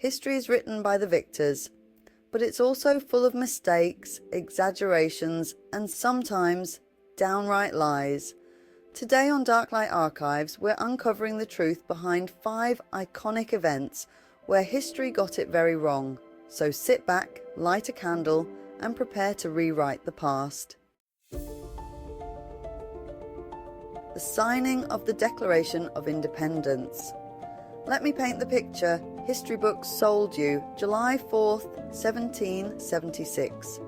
History is written by the victors, but it's also full of mistakes, exaggerations, and sometimes downright lies. Today on Darklight Archives, we're uncovering the truth behind 5 iconic events where history got it very wrong. So sit back, light a candle, and prepare to rewrite the past. The signing of the Declaration of Independence. Let me paint the picture. History books sold you July 4th, 1776.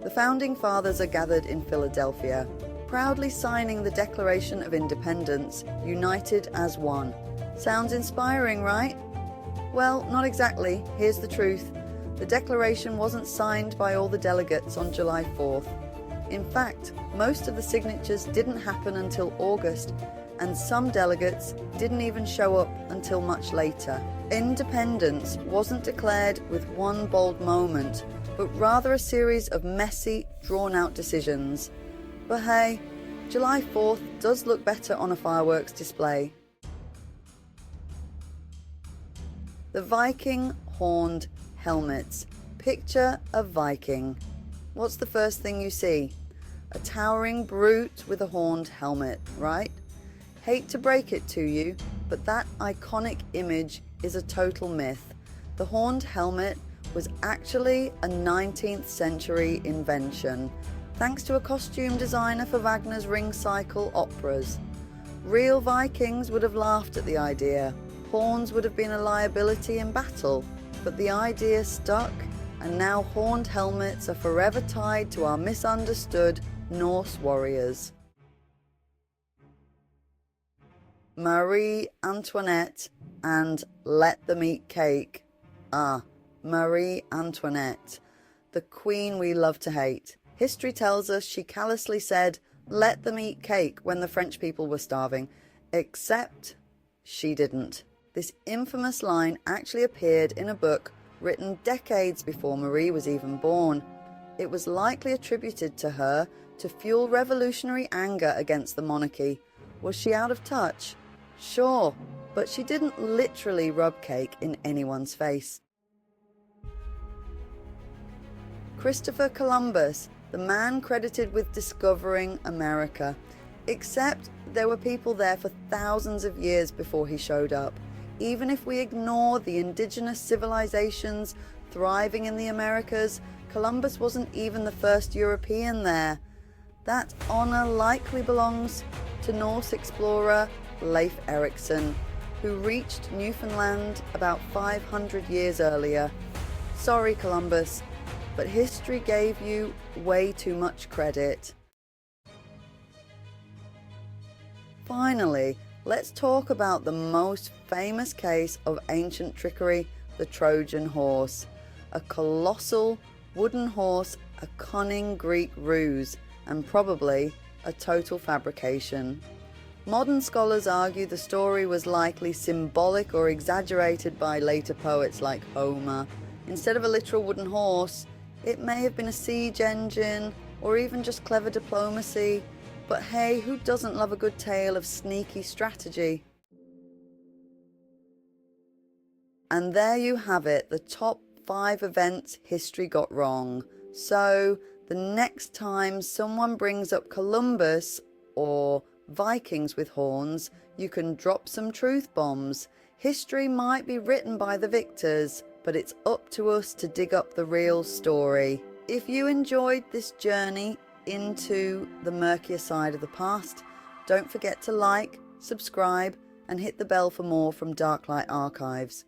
The Founding Fathers are gathered in Philadelphia, proudly signing the Declaration of Independence, united as one. Sounds inspiring, right? Well, not exactly. Here's the truth. The Declaration wasn't signed by all the delegates on July 4th. In fact, most of the signatures didn't happen until August, and some delegates didn't even show up until much later. Independence wasn't declared with one bold moment, but rather a series of messy, drawn-out decisions. But hey, July 4th does look better on a fireworks display. The Viking horned helmets. Picture a Viking. What's the first thing you see? A towering brute with a horned helmet, right? Hate to break it to you, but that iconic image is a total myth. The horned helmet was actually a 19th century invention, thanks to a costume designer for Wagner's Ring Cycle operas. Real Vikings would have laughed at the idea. Horns would have been a liability in battle, but the idea stuck, and now horned helmets are forever tied to our misunderstood Norse warriors. Marie Antoinette and let them eat cake. Marie Antoinette, the queen we love to hate. History tells us she callously said, "Let them eat cake," when the French people were starving, except she didn't. This infamous line actually appeared in a book written decades before Marie was even born. It was likely attributed to her to fuel revolutionary anger against the monarchy. Was she out of touch? Sure, but she didn't literally rub cake in anyone's face. Christopher Columbus, the man credited with discovering America. Except there were people there for thousands of years before he showed up. Even if we ignore the indigenous civilizations thriving in the Americas, Columbus wasn't even the first European there. That honor likely belongs to Norse explorer Leif Erikson, who reached Newfoundland about 500 years earlier. Sorry, Columbus, but history gave you way too much credit. Finally, let's talk about the most famous case of ancient trickery, the Trojan Horse. A colossal wooden horse, a cunning Greek ruse, and probably a total fabrication. Modern scholars argue the story was likely symbolic or exaggerated by later poets like Homer. Instead of a literal wooden horse, it may have been a siege engine or even just clever diplomacy. But hey, who doesn't love a good tale of sneaky strategy? And there you have it, the top 5 events history got wrong. So the next time someone brings up Columbus or Vikings with horns, you can drop some truth bombs. History might be written by the victors, but it's up to us to dig up the real story. If you enjoyed this journey into the murkier side of the past, don't forget to like, subscribe, and hit the bell for more from Darklight Archives.